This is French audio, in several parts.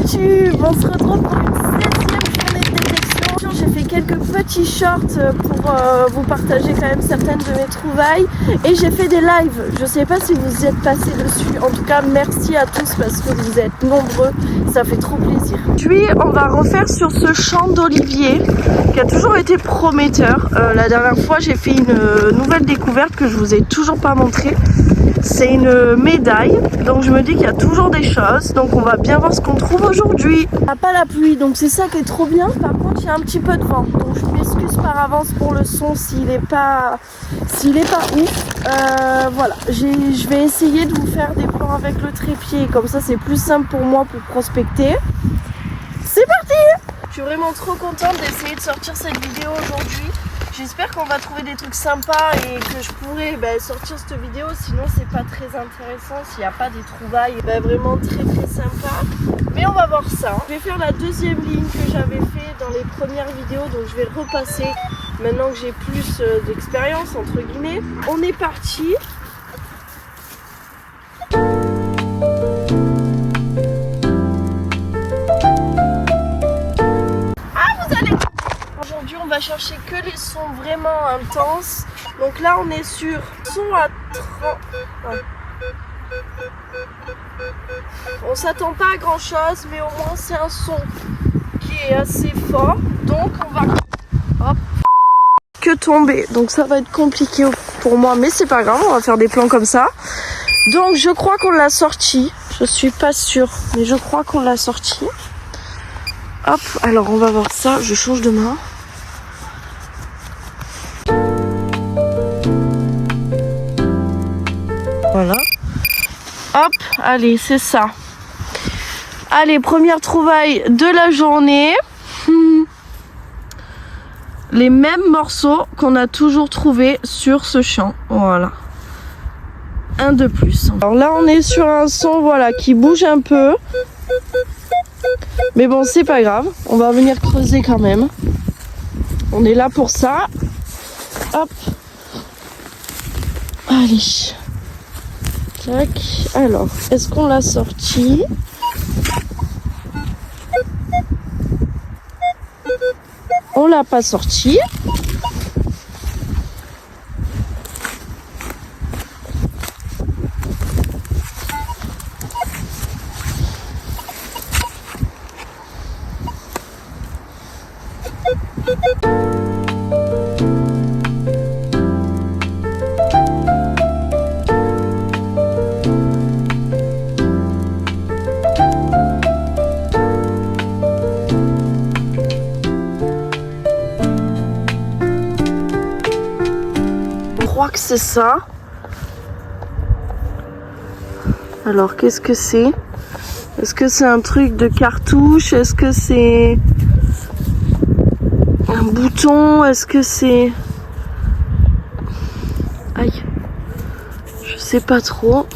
YouTube, on se retrouve pour une 16e journée de détection. J'ai fait quelques petits shorts pour vous partager quand même certaines de mes trouvailles. Et j'ai fait des lives, je ne sais pas si vous êtes passés dessus. En tout cas, merci à tous parce que vous êtes nombreux, ça fait trop plaisir. Puis on va refaire sur ce champ d'olivier qui a toujours été prometteur. La dernière fois, j'ai fait une nouvelle découverte que je vous ai toujours pas montrée. C'est une médaille, donc je me dis qu'il y a toujours des choses, donc on va bien voir ce qu'on trouve aujourd'hui. Il n'y a pas la pluie, donc c'est ça qui est trop bien. Par contre, il y a un petit peu de vent, donc je m'excuse par avance pour le son s'il est pas ouf. Voilà, je vais essayer de vous faire des plans avec le trépied, comme ça c'est plus simple pour moi pour prospecter. C'est parti! Je suis vraiment trop contente d'essayer de sortir cette vidéo aujourd'hui. J'espère qu'on va trouver des trucs sympas et que je pourrai sortir cette vidéo, sinon c'est pas très intéressant s'il n'y a pas des trouvailles vraiment très sympas. Mais on va voir ça. Je vais faire la deuxième ligne que j'avais fait dans les premières vidéos, donc je vais repasser maintenant que j'ai plus d'expérience entre guillemets. On est parti. Aujourd'hui on va chercher que les sons vraiment intenses. Donc là on est sur son à 30. Ouais. On s'attend pas à grand chose, mais au moins c'est un son qui est assez fort. Donc on va hop, que tomber. Donc ça va être compliqué pour moi, mais c'est pas grave, on va faire des plans comme ça. Donc je crois qu'on l'a sorti. Je suis pas sûre, mais je crois qu'on l'a sorti. Hop, alors on va voir ça. Je change de main. Voilà. Hop, allez, c'est ça. Allez, première trouvaille de la journée. Les mêmes morceaux qu'on a toujours trouvés sur ce champ. Voilà. Un de plus. Alors là, on est sur un son voilà, qui bouge un peu. Mais bon, c'est pas grave. On va venir creuser quand même. On est là pour ça. Hop. Allez. Tac. Alors, est-ce qu'on l'a sorti? On l'a pas sorti. Je crois que c'est ça. Alors qu'est-ce que c'est? Est-ce que c'est un truc de cartouche? Est-ce que c'est un bouton? Est-ce que c'est... Aïe. Je sais pas trop.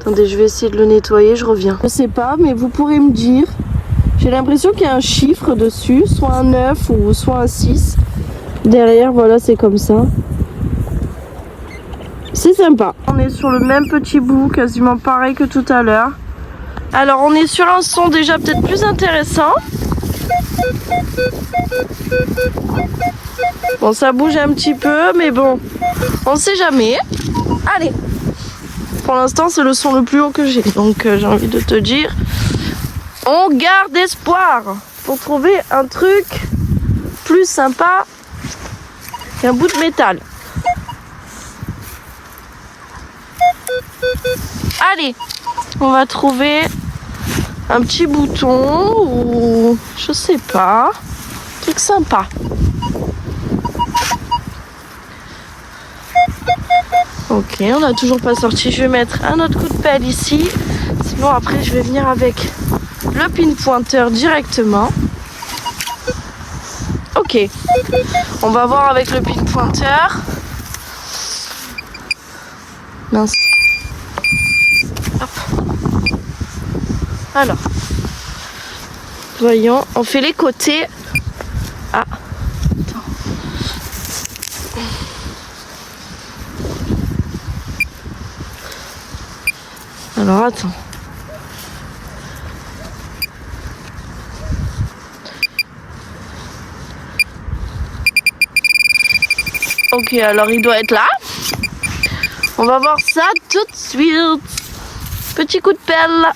Attendez, je vais essayer de le nettoyer, je reviens. Je sais pas, mais vous pourrez me dire. J'ai l'impression qu'il y a un chiffre dessus, soit un 9 ou soit un 6. Derrière, voilà, c'est comme ça. C'est sympa. On est sur le même petit bout, quasiment pareil que tout à l'heure. Alors, on est sur un son déjà peut-être plus intéressant. Bon, ça bouge un petit peu, mais bon, on sait jamais. Allez. Pour l'instant, c'est le son le plus haut que j'ai. Donc, j'ai envie de te dire, on garde espoir pour trouver un truc plus sympa qu'un bout de métal. Allez, on va trouver un petit bouton ou je sais pas, un truc sympa. Ok, on n'a toujours pas sorti. Je vais mettre un autre coup de pelle ici. Sinon après je vais venir avec le pin pointeur directement. Ok, on va voir avec le pin pointeur. Mince. Hop. Alors, voyons, on fait les côtés. Ah, attends. Alors attends. Ok, alors il doit être là. On va voir ça tout de suite. Petit coup de pelle.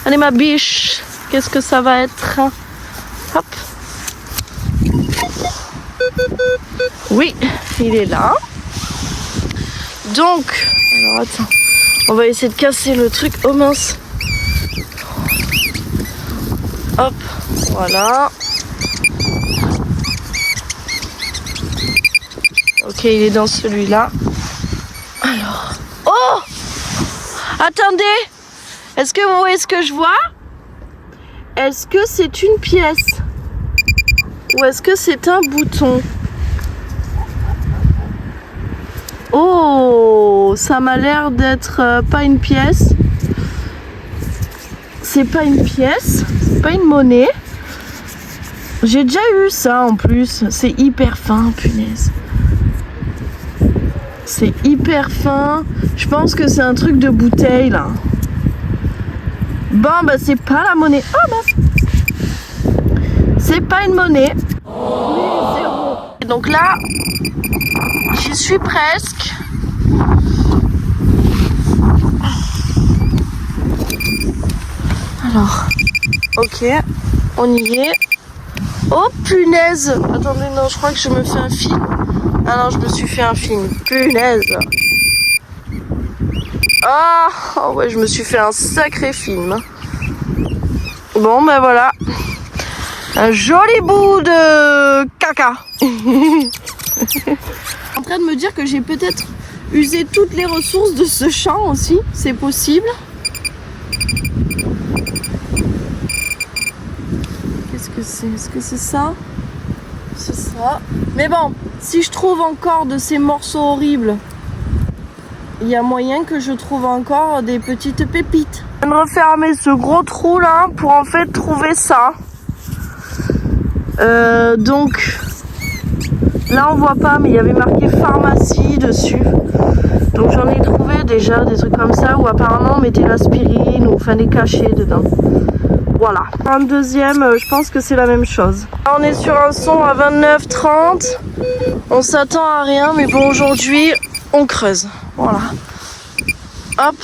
Allez ma biche, qu'est-ce que ça va être? Hop. Oui, il est là. Donc, alors attends, on va essayer de casser le truc. Oh mince. Hop, voilà. Ok, il est dans celui-là. Alors. Oh! Attendez! Est-ce que vous voyez ce que je vois? Est-ce que c'est une pièce? Ou est-ce que c'est un bouton? Oh! Ça m'a l'air d'être pas une pièce. C'est pas une pièce. C'est pas une monnaie. J'ai déjà eu ça en plus. C'est hyper fin, punaise. C'est hyper fin. Je pense que c'est un truc de bouteille là. Bon bah c'est pas la monnaie. Oh bah c'est pas une monnaie. Donc là, j'y suis presque. Alors, ok, on y est. Oh punaise! Attendez, non, je crois que je me fais un film. Ah non, je me suis fait un film. Punaise! Ah, oh ouais, je me suis fait un sacré film. Bon, ben voilà. Un joli bout de caca. En train de me dire que j'ai peut-être usé toutes les ressources de ce champ aussi. C'est possible. Qu'est-ce que c'est? Est-ce que c'est ça? C'est ça. Mais bon, si je trouve encore de ces morceaux horribles, il y a moyen que je trouve encore des petites pépites. Je viens de refermer ce gros trou là pour en fait trouver ça. Donc là on voit pas, mais il y avait marqué pharmacie dessus. Donc j'en ai trouvé déjà des trucs comme ça où apparemment on mettait l'aspirine ou enfin des cachets dedans. Voilà. Un deuxième, je pense que c'est la même chose. Là, on est sur un son à 29-30. On s'attend à rien, mais bon aujourd'hui on creuse. Voilà. Hop.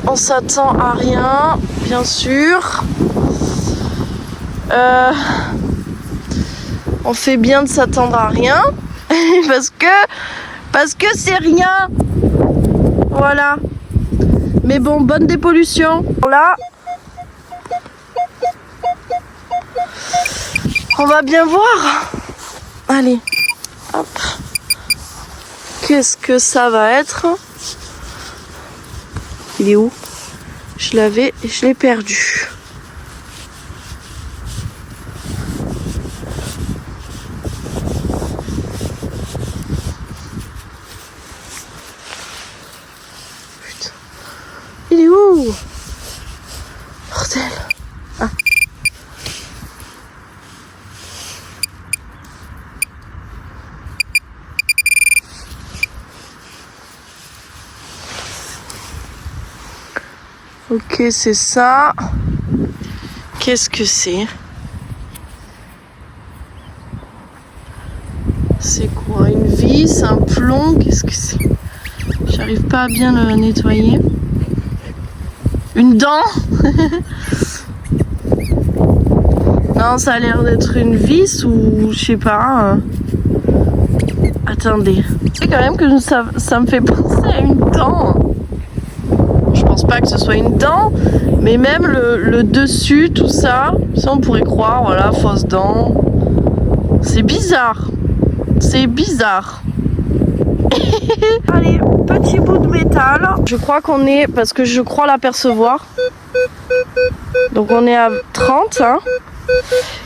On s'attend à rien, bien sûr. On fait bien de s'attendre à rien. parce que c'est rien. Voilà. Mais bon, bonne dépollution. Là. On va bien voir. Allez. Hop. Qu'est-ce que ça va être? Il est où? Je l'avais et je l'ai perdu. Putain. Il est où? Bordel. Ah. Ok, c'est ça. Qu'est-ce que c'est? C'est quoi? Une vis, un plomb? Qu'est-ce que c'est? J'arrive pas à bien le nettoyer. Une dent? Non, ça a l'air d'être une vis ou je sais pas. Attendez. C'est quand même que ça me fait penser à une dent. Je pense pas que ce soit une dent, mais même le dessus, tout ça, ça on pourrait croire, voilà, fausse dent. C'est bizarre. C'est bizarre. Allez, petit bout de métal. Je crois qu'on est, parce que je crois l'apercevoir. Donc on est à 30. Hein.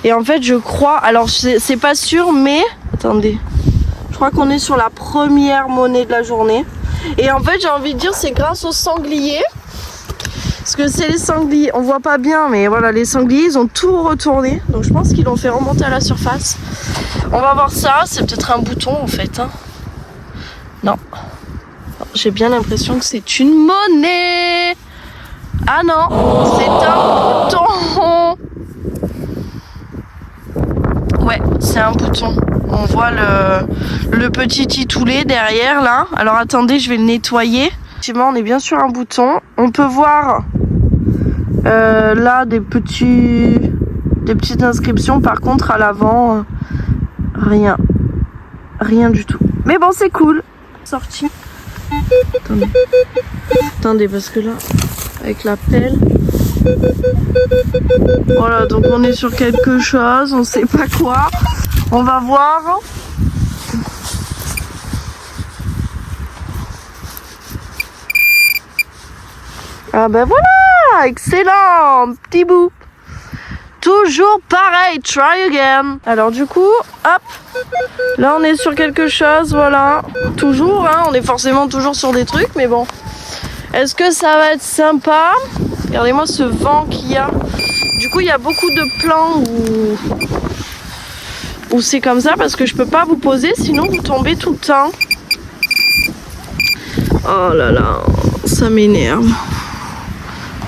Et en fait, je crois, alors c'est pas sûr, mais attendez. Je crois qu'on est sur la première monnaie de la journée. Et en fait, j'ai envie de dire, c'est grâce aux sangliers. Parce que c'est les sangliers, on voit pas bien, mais voilà, les sangliers, ils ont tout retourné. Donc je pense qu'ils l'ont fait remonter à la surface. On va voir ça, c'est peut-être un bouton en fait. Hein. Non. J'ai bien l'impression que c'est une monnaie. Ah non, c'est un bouton. Ouais, c'est un bouton. On voit le petit titoulet derrière là. Alors attendez, je vais le nettoyer. Effectivement, on est bien sur un bouton. On peut voir là des petites inscriptions. Par contre, à l'avant, rien du tout. Mais bon, c'est cool. Sorti. Attendez, parce que là, avec la pelle. Voilà, donc on est sur quelque chose, on sait pas quoi. On va voir. Ah ben voilà, excellent, petit bout. Toujours pareil, try again. Alors du coup, hop, là on est sur quelque chose, voilà. Toujours, hein, on est forcément toujours sur des trucs, mais bon. Est-ce que ça va être sympa? Regardez-moi ce vent qu'il y a. Du coup, il y a beaucoup de plans où c'est comme ça parce que je peux pas vous poser, sinon vous tombez tout le temps. Oh là là, ça m'énerve.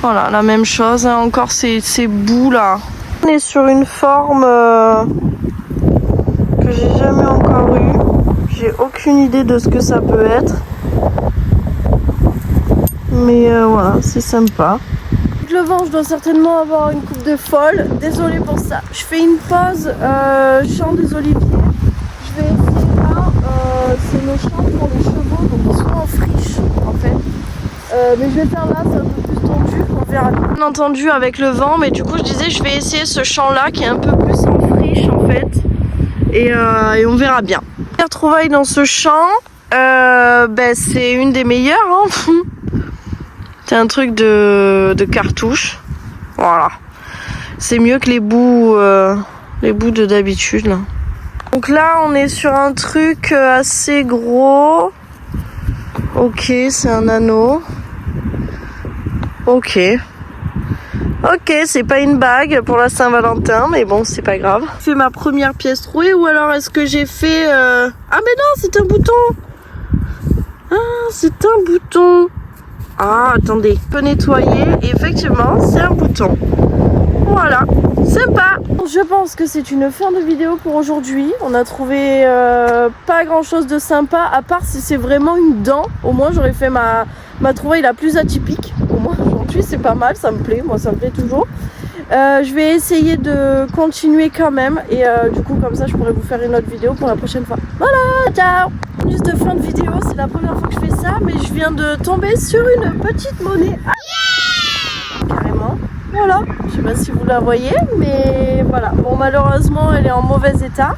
Voilà, la même chose, hein, encore ces bouts là. On est sur une forme que j'ai jamais encore eue. J'ai aucune idée de ce que ça peut être. Mais voilà, c'est sympa. Avec le vent, je dois certainement avoir une coupe de folle. Désolée pour ça. Je fais une pause champ des oliviers. Je vais essayer là. C'est le champ pour les chevaux, donc ils sont en friche en fait. Mais je vais faire là, c'est un peu plus tendu. On verra bien entendu avec le vent. Mais du coup, je disais, je vais essayer ce champ là qui est un peu plus en friche en fait. Et on verra bien. La retrouvaille dans ce champ, c'est une des meilleures. Hein. C'est un truc de cartouche. Voilà. C'est mieux que les bouts de d'habitude là. Donc là on est sur un truc assez gros. Ok, c'est un anneau. Ok, c'est pas une bague pour la Saint-Valentin, mais bon, c'est pas grave. J'ai fait ma première pièce trouée ou alors est-ce que j'ai fait... Ah mais non, c'est un bouton. Ah, c'est un bouton. Ah, attendez, je peux nettoyer. Et effectivement, c'est un bouton. Voilà, sympa. Je pense que c'est une fin de vidéo pour aujourd'hui. On a trouvé pas grand chose de sympa, à part si c'est vraiment une dent. Au moins, j'aurais fait ma trouvaille la plus atypique. Au moins, aujourd'hui, c'est pas mal, ça me plaît. Moi, ça me plaît toujours. Je vais essayer de continuer quand même. Et du coup, comme ça, je pourrais vous faire une autre vidéo pour la prochaine fois. Voilà, ciao. Juste fin de vidéo, c'est la première fois que je fais ça, mais je viens de tomber sur une petite monnaie. Ah, carrément. Voilà, je sais pas si vous la voyez, mais voilà. Bon, malheureusement, elle est en mauvais état.